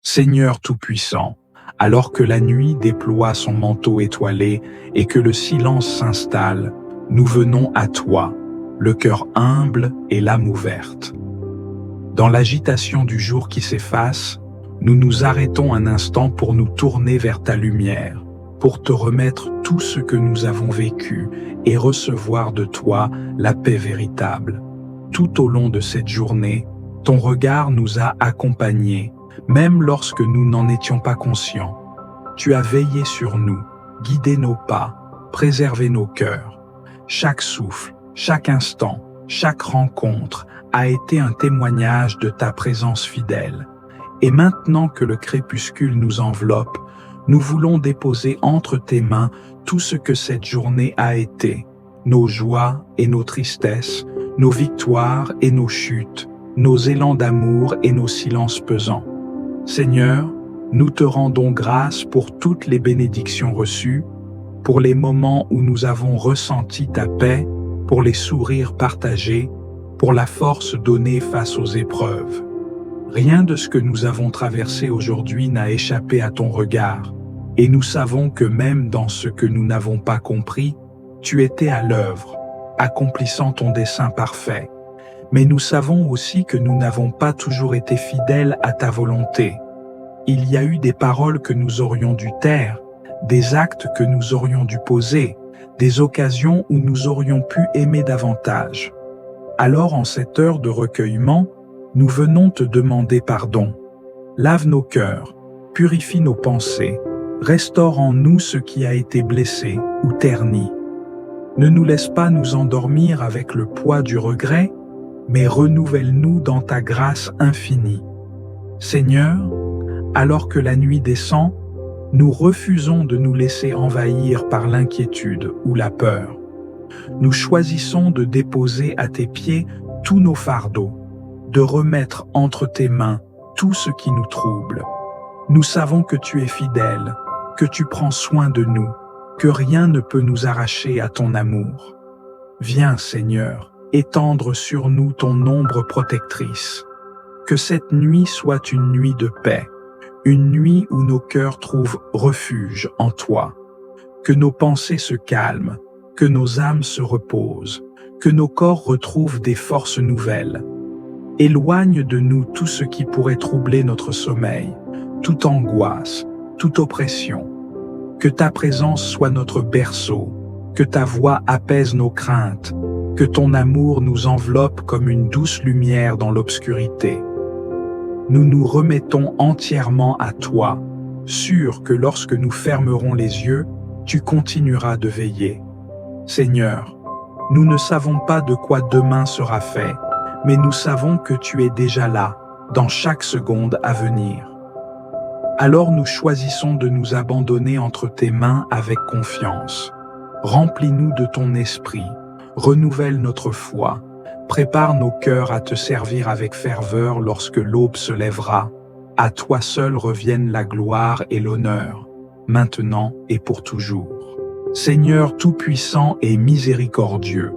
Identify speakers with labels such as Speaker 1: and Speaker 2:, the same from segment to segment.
Speaker 1: Seigneur Tout-Puissant, alors que la nuit déploie son manteau étoilé et que le silence s'installe, nous venons à toi, le cœur humble et l'âme ouverte. Dans l'agitation du jour qui s'efface, nous nous arrêtons un instant pour nous tourner vers ta lumière, pour te remettre tout ce que nous avons vécu et recevoir de toi la paix véritable. Tout au long de cette journée, ton regard nous a accompagnés, même lorsque nous n'en étions pas conscients. Tu as veillé sur nous, guidé nos pas, préservé nos cœurs. Chaque souffle, chaque instant, chaque rencontre a été un témoignage de ta présence fidèle. Et maintenant que le crépuscule nous enveloppe, nous voulons déposer entre tes mains tout ce que cette journée a été, nos joies et nos tristesses, nos victoires et nos chutes, nos élans d'amour et nos silences pesants. Seigneur, nous te rendons grâce pour toutes les bénédictions reçues, pour les moments où nous avons ressenti ta paix, pour les sourires partagés, pour la force donnée face aux épreuves. Rien de ce que nous avons traversé aujourd'hui n'a échappé à ton regard, et nous savons que même dans ce que nous n'avons pas compris, tu étais à l'œuvre, accomplissant ton dessein parfait. Mais nous savons aussi que nous n'avons pas toujours été fidèles à ta volonté. Il y a eu des paroles que nous aurions dû taire, des actes que nous aurions dû poser, des occasions où nous aurions pu aimer davantage. Alors en cette heure de recueillement, nous venons te demander pardon. Lave nos cœurs, purifie nos pensées, restaure en nous ce qui a été blessé ou terni. Ne nous laisse pas nous endormir avec le poids du regret, mais renouvelle-nous dans ta grâce infinie. Seigneur, alors que la nuit descend, nous refusons de nous laisser envahir par l'inquiétude ou la peur. Nous choisissons de déposer à tes pieds tous nos fardeaux, de remettre entre tes mains tout ce qui nous trouble. Nous savons que tu es fidèle, que tu prends soin de nous, que rien ne peut nous arracher à ton amour. Viens, Seigneur, étendre sur nous ton ombre protectrice. Que cette nuit soit une nuit de paix, une nuit où nos cœurs trouvent refuge en toi. Que nos pensées se calment, que nos âmes se reposent, que nos corps retrouvent des forces nouvelles. Éloigne de nous tout ce qui pourrait troubler notre sommeil, toute angoisse, toute oppression. Que ta présence soit notre berceau, que ta voix apaise nos craintes, que ton amour nous enveloppe comme une douce lumière dans l'obscurité. Nous nous remettons entièrement à toi, sûrs que lorsque nous fermerons les yeux, tu continueras de veiller. Seigneur, nous ne savons pas de quoi demain sera fait, mais nous savons que tu es déjà là, dans chaque seconde à venir. Alors nous choisissons de nous abandonner entre tes mains avec confiance. Remplis-nous de ton esprit, renouvelle notre foi, prépare nos cœurs à te servir avec ferveur lorsque l'aube se lèvera. À toi seul reviennent la gloire et l'honneur, maintenant et pour toujours. Seigneur tout-puissant et miséricordieux,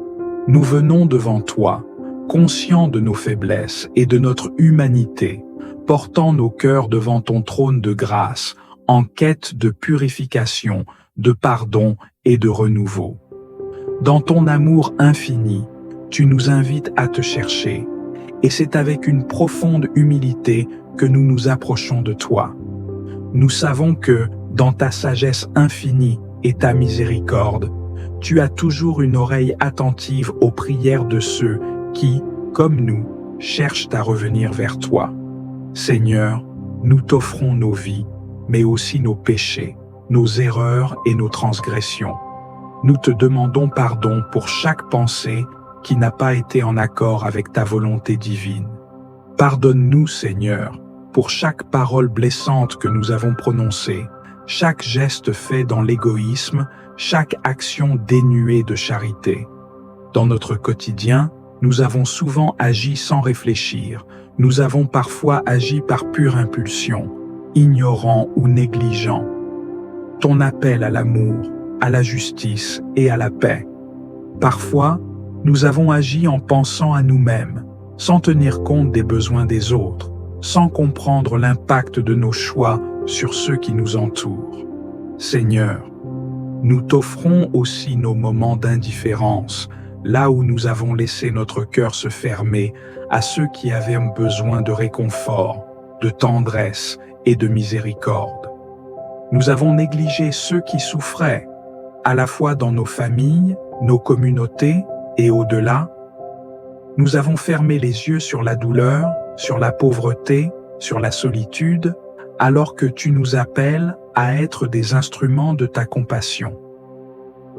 Speaker 1: nous venons devant toi, conscients de nos faiblesses et de notre humanité, portant nos cœurs devant ton trône de grâce, en quête de purification, de pardon et de renouveau. Dans ton amour infini, tu nous invites à te chercher, et c'est avec une profonde humilité que nous nous approchons de toi. Nous savons que, dans ta sagesse infinie et ta miséricorde, tu as toujours une oreille attentive aux prières de ceux qui, comme nous, cherchent à revenir vers toi. Seigneur, nous t'offrons nos vies, mais aussi nos péchés, nos erreurs et nos transgressions. Nous te demandons pardon pour chaque pensée qui n'a pas été en accord avec ta volonté divine. Pardonne-nous, Seigneur, pour chaque parole blessante que nous avons prononcée, chaque geste fait dans l'égoïsme, chaque action dénuée de charité. Dans notre quotidien, nous avons souvent agi sans réfléchir, nous avons parfois agi par pure impulsion, ignorant ou négligent. Ton appel à l'amour, à la justice et à la paix. Parfois, nous avons agi en pensant à nous-mêmes, sans tenir compte des besoins des autres, sans comprendre l'impact de nos choix sur ceux qui nous entourent. Seigneur, nous t'offrons aussi nos moments d'indifférence, là où nous avons laissé notre cœur se fermer à ceux qui avaient besoin de réconfort, de tendresse et de miséricorde. Nous avons négligé ceux qui souffraient, à la fois dans nos familles, nos communautés et au-delà. Nous avons fermé les yeux sur la douleur, sur la pauvreté, sur la solitude, alors que tu nous appelles à être des instruments de ta compassion.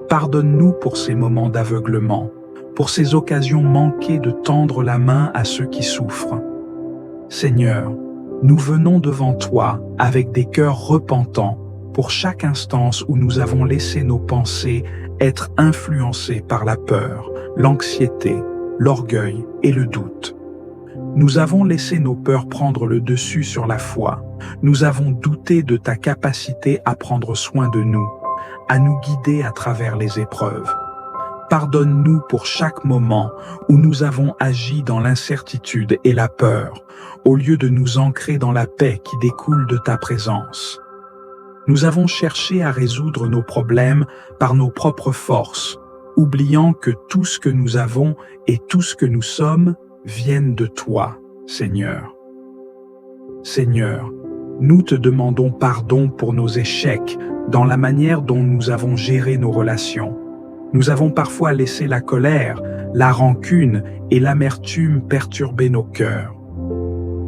Speaker 1: Pardonne-nous pour ces moments d'aveuglement, pour ces occasions manquées de tendre la main à ceux qui souffrent. Seigneur, nous venons devant toi avec des cœurs repentants pour chaque instance où nous avons laissé nos pensées être influencées par la peur, l'anxiété, l'orgueil et le doute. Nous avons laissé nos peurs prendre le dessus sur la foi. Nous avons douté de ta capacité à prendre soin de nous, à nous guider à travers les épreuves. Pardonne-nous pour chaque moment où nous avons agi dans l'incertitude et la peur, au lieu de nous ancrer dans la paix qui découle de ta présence. Nous avons cherché à résoudre nos problèmes par nos propres forces, oubliant que tout ce que nous avons et tout ce que nous sommes viennent de toi, Seigneur. Seigneur, nous te demandons pardon pour nos échecs dans la manière dont nous avons géré nos relations. Nous avons parfois laissé la colère, la rancune et l'amertume perturber nos cœurs.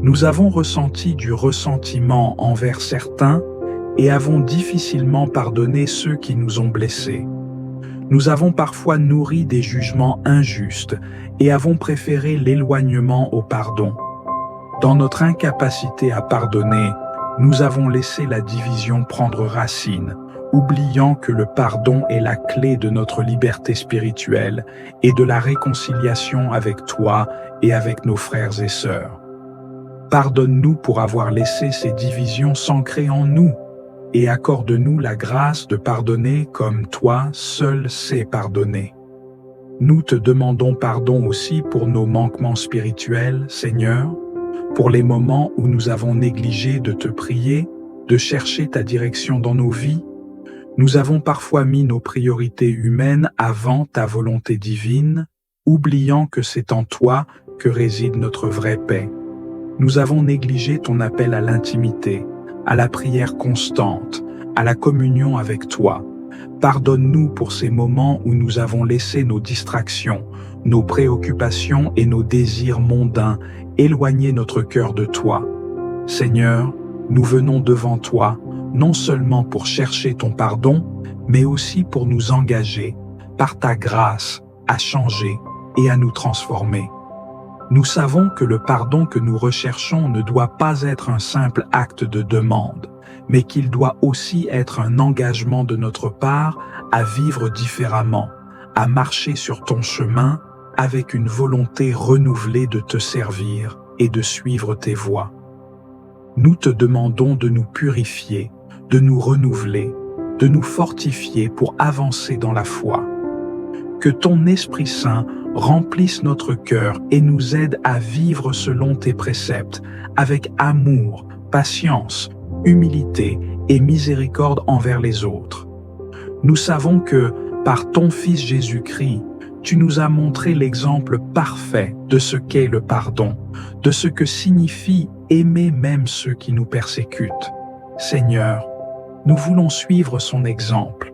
Speaker 1: Nous avons ressenti du ressentiment envers certains et avons difficilement pardonné ceux qui nous ont blessés. Nous avons parfois nourri des jugements injustes et avons préféré l'éloignement au pardon. Dans notre incapacité à pardonner, nous avons laissé la division prendre racine, oubliant que le pardon est la clé de notre liberté spirituelle et de la réconciliation avec toi et avec nos frères et sœurs. Pardonne-nous pour avoir laissé ces divisions s'ancrer en nous et accorde-nous la grâce de pardonner comme toi seul sais pardonner. Nous te demandons pardon aussi pour nos manquements spirituels, Seigneur, pour les moments où nous avons négligé de te prier, de chercher ta direction dans nos vies. Nous avons parfois mis nos priorités humaines avant ta volonté divine, oubliant que c'est en toi que réside notre vraie paix. Nous avons négligé ton appel à l'intimité, à la prière constante, à la communion avec toi. Pardonne-nous pour ces moments où nous avons laissé nos distractions, nos préoccupations et nos désirs mondains éloigner notre cœur de toi. Seigneur, nous venons devant toi, non seulement pour chercher ton pardon, mais aussi pour nous engager, par ta grâce, à changer et à nous transformer. Nous savons que le pardon que nous recherchons ne doit pas être un simple acte de demande, mais qu'il doit aussi être un engagement de notre part à vivre différemment, à marcher sur ton chemin avec une volonté renouvelée de te servir et de suivre tes voies. Nous te demandons de nous purifier, de nous renouveler, de nous fortifier pour avancer dans la foi. Que ton Esprit Saint remplisse notre cœur et nous aide à vivre selon tes préceptes, avec amour, patience, humilité et miséricorde envers les autres. Nous savons que, par ton Fils Jésus-Christ, tu nous as montré l'exemple parfait de ce qu'est le pardon, de ce que signifie aimer même ceux qui nous persécutent. Seigneur, nous voulons suivre son exemple.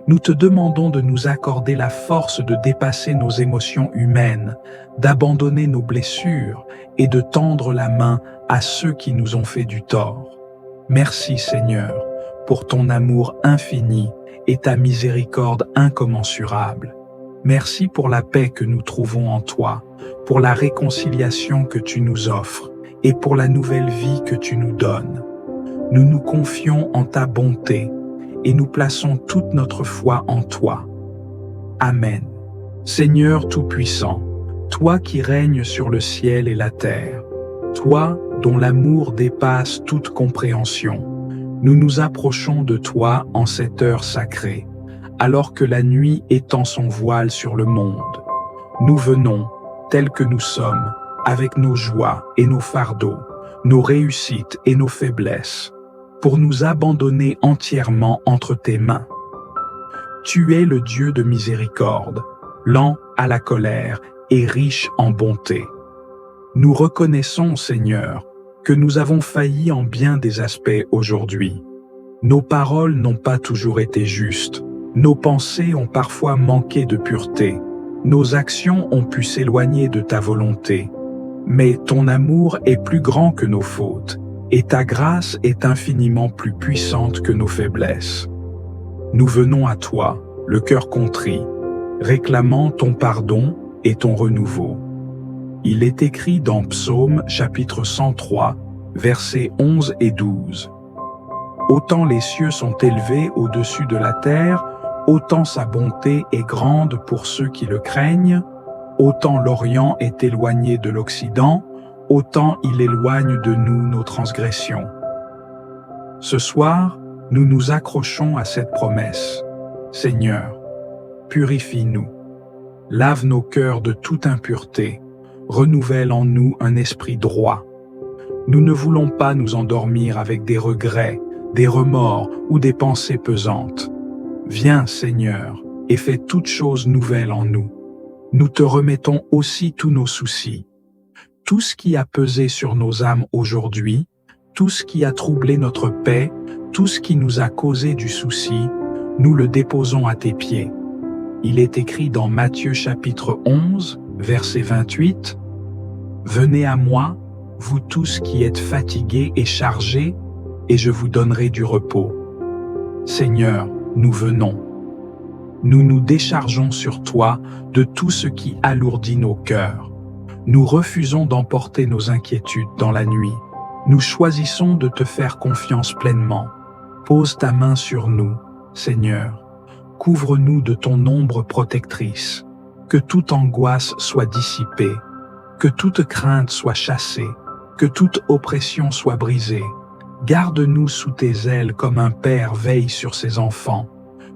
Speaker 1: Nous te demandons de nous accorder la force de dépasser nos émotions humaines, d'abandonner nos blessures et de tendre la main à ceux qui nous ont fait du tort. Merci Seigneur, pour ton amour infini et ta miséricorde incommensurable. Merci pour la paix que nous trouvons en toi, pour la réconciliation que tu nous offres et pour la nouvelle vie que tu nous donnes. Nous nous confions en ta bonté et nous plaçons toute notre foi en toi. Amen. Seigneur Tout-Puissant, toi qui règnes sur le ciel et la terre, toi dont l'amour dépasse toute compréhension, nous nous approchons de toi en cette heure sacrée, alors que la nuit étend son voile sur le monde. Nous venons, tels que nous sommes, avec nos joies et nos fardeaux, nos réussites et nos faiblesses, pour nous abandonner entièrement entre tes mains. Tu es le Dieu de miséricorde, lent à la colère et riche en bonté. Nous reconnaissons, Seigneur, que nous avons failli en bien des aspects aujourd'hui. Nos paroles n'ont pas toujours été justes, nos pensées ont parfois manqué de pureté, nos actions ont pu s'éloigner de ta volonté. Mais ton amour est plus grand que nos fautes, et ta grâce est infiniment plus puissante que nos faiblesses. Nous venons à toi, le cœur contrit, réclamant ton pardon et ton renouveau. Il est écrit dans Psaume chapitre 103, versets 11 et 12. Autant les cieux sont élevés au-dessus de la terre, autant sa bonté est grande pour ceux qui le craignent, autant l'Orient est éloigné de l'Occident, autant il éloigne de nous nos transgressions. Ce soir, nous nous accrochons à cette promesse. Seigneur, purifie-nous, lave nos cœurs de toute impureté, renouvelle en nous un esprit droit. Nous ne voulons pas nous endormir avec des regrets, des remords ou des pensées pesantes. Viens, Seigneur, et fais toutes choses nouvelles en nous. Nous te remettons aussi tous nos soucis. Tout ce qui a pesé sur nos âmes aujourd'hui, tout ce qui a troublé notre paix, tout ce qui nous a causé du souci, nous le déposons à tes pieds. Il est écrit dans Matthieu chapitre 11, verset 28, « Venez à moi, vous tous qui êtes fatigués et chargés, et je vous donnerai du repos. » Seigneur, nous venons. Nous nous déchargeons sur toi de tout ce qui alourdit nos cœurs. Nous refusons d'emporter nos inquiétudes dans la nuit. Nous choisissons de te faire confiance pleinement. Pose ta main sur nous, Seigneur. Couvre-nous de ton ombre protectrice. Que toute angoisse soit dissipée. Que toute crainte soit chassée. Que toute oppression soit brisée. Garde-nous sous tes ailes comme un père veille sur ses enfants.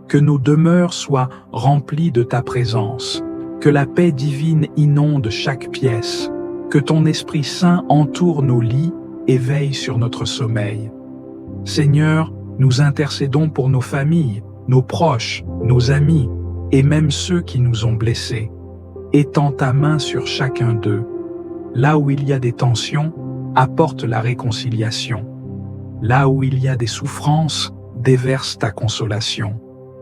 Speaker 1: Que nos demeures soient remplies de ta présence. Que la paix divine inonde chaque pièce. Que ton Esprit Saint entoure nos lits et veille sur notre sommeil. Seigneur, nous intercédons pour nos familles, nos proches, nos amis et même ceux qui nous ont blessés. Étends ta main sur chacun d'eux. Là où il y a des tensions, apporte la réconciliation. Là où il y a des souffrances, déverse ta consolation.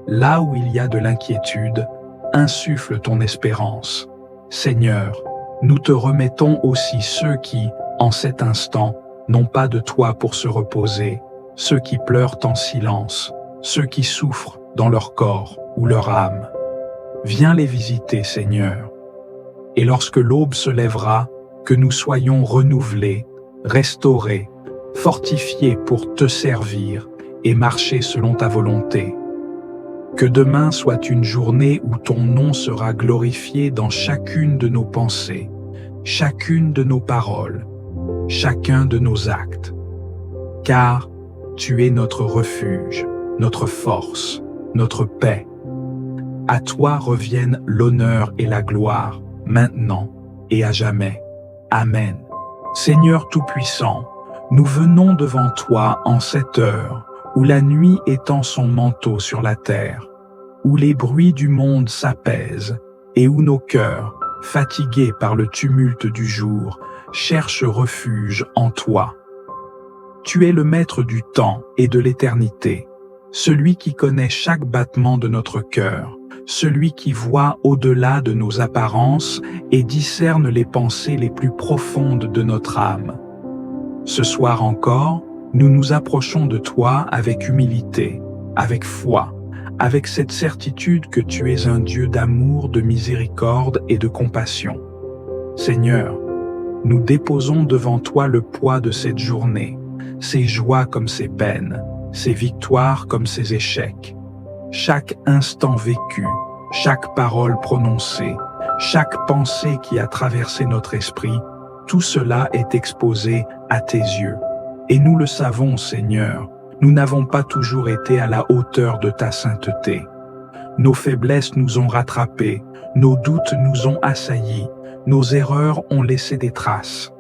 Speaker 1: Là où il y a de l'inquiétude, insuffle ton espérance. Seigneur, nous te remettons aussi ceux qui, en cet instant, n'ont pas de toi pour se reposer, ceux qui pleurent en silence, ceux qui souffrent dans leur corps ou leur âme. Viens les visiter, Seigneur. Et lorsque l'aube se lèvera, que nous soyons renouvelés, restaurés, fortifiés pour te servir et marcher selon ta volonté. Que demain soit une journée où ton nom sera glorifié dans chacune de nos pensées, chacune de nos paroles, chacun de nos actes. Car tu es notre refuge, notre force, notre paix. À toi reviennent l'honneur et la gloire, maintenant et à jamais. Amen. Seigneur Tout-Puissant, nous venons devant toi en cette heure où la nuit étend son manteau sur la terre, où les bruits du monde s'apaisent et où nos cœurs, fatigués par le tumulte du jour, cherchent refuge en toi. Tu es le maître du temps et de l'éternité, celui qui connaît chaque battement de notre cœur, celui qui voit au-delà de nos apparences et discerne les pensées les plus profondes de notre âme. Ce soir encore, nous nous approchons de toi avec humilité, avec foi, avec cette certitude que tu es un Dieu d'amour, de miséricorde et de compassion. Seigneur, nous déposons devant toi le poids de cette journée, ses joies comme ses peines, ses victoires comme ses échecs. Chaque instant vécu, chaque parole prononcée, chaque pensée qui a traversé notre esprit, tout cela est exposé à tes yeux. Et nous le savons, Seigneur, nous n'avons pas toujours été à la hauteur de ta sainteté. Nos faiblesses nous ont rattrapés, nos doutes nous ont assaillis, nos erreurs ont laissé des traces.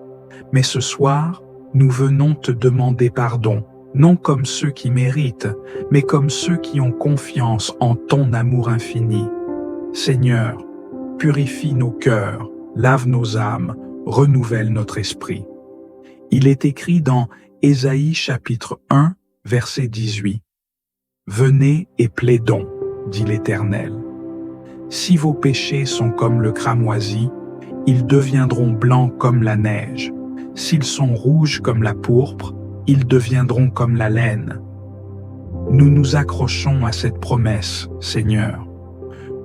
Speaker 1: Mais ce soir, nous venons te demander pardon, non comme ceux qui méritent, mais comme ceux qui ont confiance en ton amour infini. Seigneur, purifie nos cœurs, lave nos âmes, renouvelle notre esprit. Il est écrit dans Ésaïe chapitre 1, verset 18. « Venez et plaidons, dit l'Éternel. Si vos péchés sont comme le cramoisi, ils deviendront blancs comme la neige. S'ils sont rouges comme la pourpre, ils deviendront comme la laine. » Nous nous accrochons à cette promesse, Seigneur.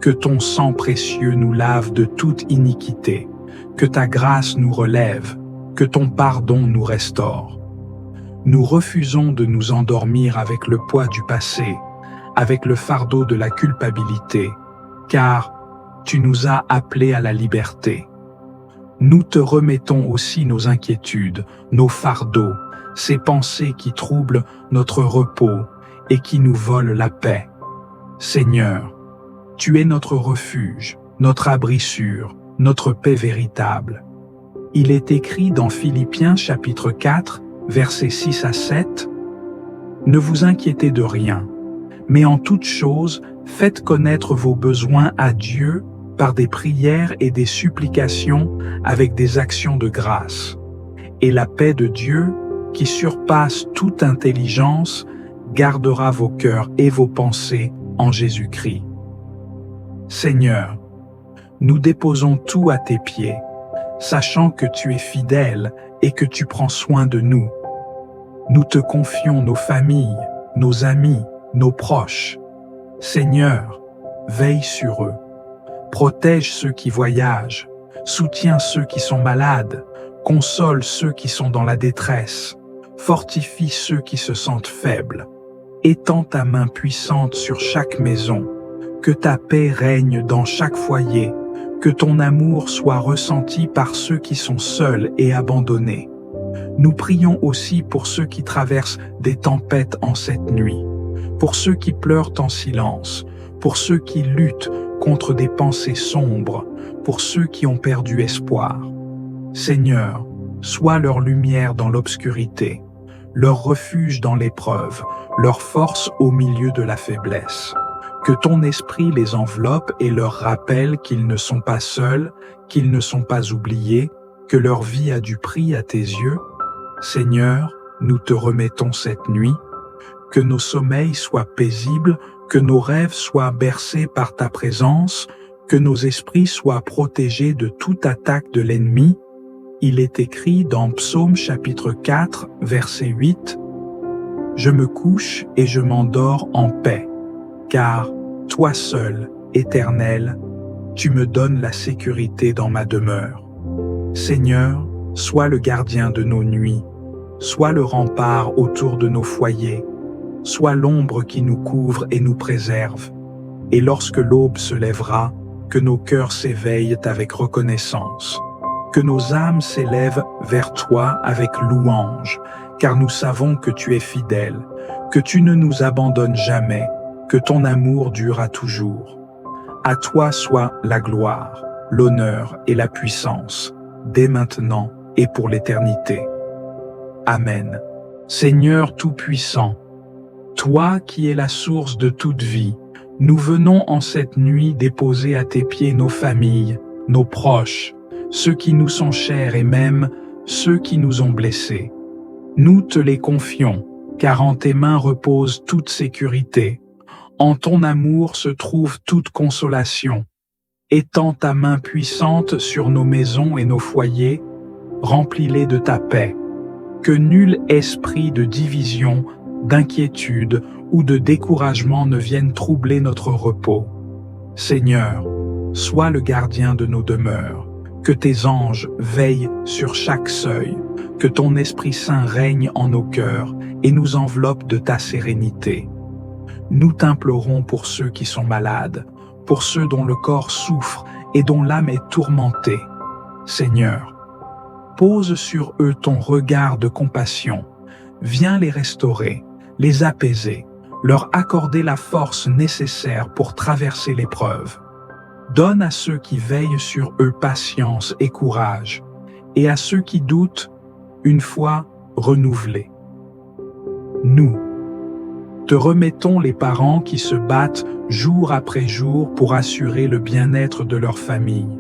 Speaker 1: Que ton sang précieux nous lave de toute iniquité, que ta grâce nous relève, que ton pardon nous restaure. Nous refusons de nous endormir avec le poids du passé, avec le fardeau de la culpabilité, car tu nous as appelés à la liberté. Nous te remettons aussi nos inquiétudes, nos fardeaux, ces pensées qui troublent notre repos et qui nous volent la paix. Seigneur, tu es notre refuge, notre abri sûr, notre paix véritable. Il est écrit dans Philippiens chapitre 4, versets 6 à 7, « Ne vous inquiétez de rien, mais en toute chose, faites connaître vos besoins à Dieu par des prières et des supplications avec des actions de grâce. Et la paix de Dieu, qui surpasse toute intelligence, gardera vos cœurs et vos pensées en Jésus-Christ. » Seigneur, nous déposons tout à tes pieds, sachant que tu es fidèle et que tu prends soin de nous. Nous te confions nos familles, nos amis, nos proches. Seigneur, veille sur eux. Protège ceux qui voyagent, soutiens ceux qui sont malades, console ceux qui sont dans la détresse, fortifie ceux qui se sentent faibles. Étends ta main puissante sur chaque maison, que ta paix règne dans chaque foyer, que ton amour soit ressenti par ceux qui sont seuls et abandonnés. Nous prions aussi pour ceux qui traversent des tempêtes en cette nuit, pour ceux qui pleurent en silence, pour ceux qui luttent contre des pensées sombres, pour ceux qui ont perdu espoir. Seigneur, sois leur lumière dans l'obscurité, leur refuge dans l'épreuve, leur force au milieu de la faiblesse. Que ton esprit les enveloppe et leur rappelle qu'ils ne sont pas seuls, qu'ils ne sont pas oubliés, que leur vie a du prix à tes yeux. Seigneur, nous te remettons cette nuit, que nos sommeils soient paisibles, que nos rêves soient bercés par ta présence, que nos esprits soient protégés de toute attaque de l'ennemi. Il est écrit dans Psaume chapitre 4, verset 8, « Je me couche et je m'endors en paix, car toi seul, Éternel, tu me donnes la sécurité dans ma demeure. Seigneur, sois le gardien de nos nuits, sois le rempart autour de nos foyers, sois l'ombre qui nous couvre et nous préserve. Et lorsque l'aube se lèvera, que nos cœurs s'éveillent avec reconnaissance, que nos âmes s'élèvent vers toi avec louange, car nous savons que tu es fidèle, que tu ne nous abandonnes jamais, que ton amour durera toujours. À toi soit la gloire, l'honneur et la puissance, dès maintenant et pour l'éternité. Amen. Seigneur Tout-Puissant, toi qui es la source de toute vie, nous venons en cette nuit déposer à tes pieds nos familles, nos proches, ceux qui nous sont chers et même ceux qui nous ont blessés. Nous te les confions, car en tes mains repose toute sécurité. En ton amour se trouve toute consolation. Étends ta main puissante sur nos maisons et nos foyers, remplis-les de ta paix. Que nul esprit de division, d'inquiétude ou de découragement ne vienne troubler notre repos. Seigneur, sois le gardien de nos demeures. Que tes anges veillent sur chaque seuil, que ton Esprit Saint règne en nos cœurs et nous enveloppe de ta sérénité. Nous t'implorons pour ceux qui sont malades, pour ceux dont le corps souffre et dont l'âme est tourmentée. Seigneur, pose sur eux ton regard de compassion. Viens les restaurer, les apaiser, leur accorder la force nécessaire pour traverser l'épreuve. Donne à ceux qui veillent sur eux patience et courage, et à ceux qui doutent, une foi renouvelée. Nous te remettons les parents qui se battent jour après jour pour assurer le bien-être de leur famille.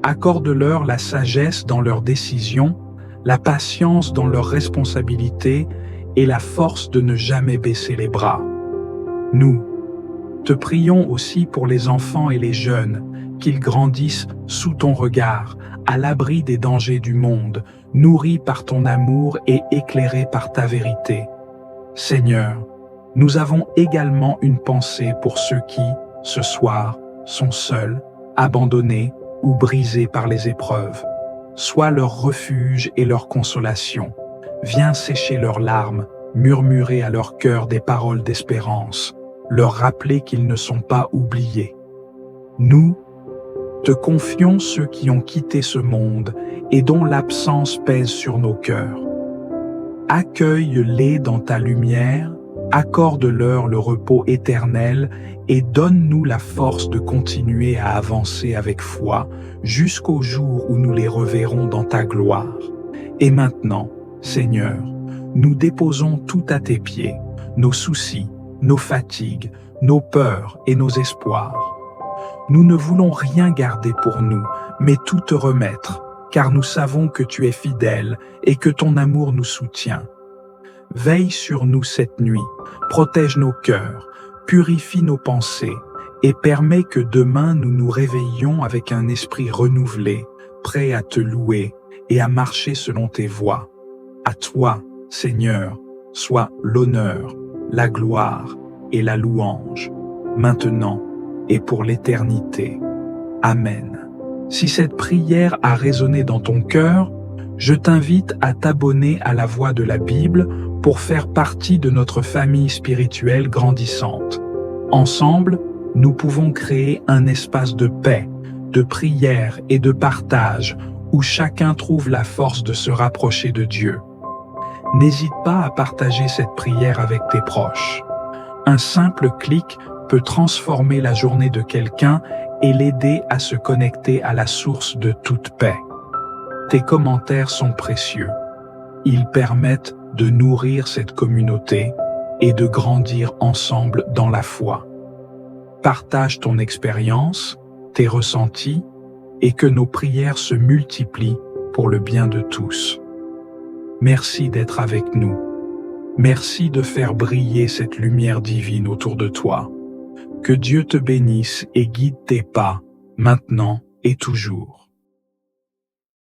Speaker 1: Accorde-leur la sagesse dans leurs décisions, la patience dans leurs responsabilités et la force de ne jamais baisser les bras. Nous te prions aussi pour les enfants et les jeunes, qu'ils grandissent sous ton regard, à l'abri des dangers du monde, nourris par ton amour et éclairés par ta vérité. Seigneur, nous avons également une pensée pour ceux qui, ce soir, sont seuls, abandonnés ou brisés par les épreuves. Sois leur refuge et leur consolation. Viens sécher leurs larmes, murmurer à leur cœur des paroles d'espérance, leur rappeler qu'ils ne sont pas oubliés. Nous te confions ceux qui ont quitté ce monde et dont l'absence pèse sur nos cœurs. Accueille-les dans ta lumière, accorde-leur le repos éternel et donne-nous la force de continuer à avancer avec foi jusqu'au jour où nous les reverrons dans ta gloire. Et maintenant, Seigneur, nous déposons tout à tes pieds, nos soucis, nos fatigues, nos peurs et nos espoirs. Nous ne voulons rien garder pour nous, mais tout te remettre, car nous savons que tu es fidèle et que ton amour nous soutient. Veille sur nous cette nuit, protège nos cœurs, purifie nos pensées et permets que demain nous nous réveillions avec un esprit renouvelé, prêt à te louer et à marcher selon tes voies. À toi, Seigneur, soit l'honneur, la gloire et la louange, maintenant et pour l'éternité. Amen. Si cette prière a résonné dans ton cœur, je t'invite à t'abonner à la Voix de la Bible pour faire partie de notre famille spirituelle grandissante. Ensemble, nous pouvons créer un espace de paix, de prière et de partage où chacun trouve la force de se rapprocher de Dieu. N'hésite pas à partager cette prière avec tes proches. Un simple clic peut transformer la journée de quelqu'un et l'aider à se connecter à la source de toute paix. Tes commentaires sont précieux. Ils permettent de nourrir cette communauté et de grandir ensemble dans la foi. Partage ton expérience, tes ressentis, et que nos prières se multiplient pour le bien de tous. Merci d'être avec nous. Merci de faire briller cette lumière divine autour de toi. Que Dieu te bénisse et guide tes pas, maintenant et toujours.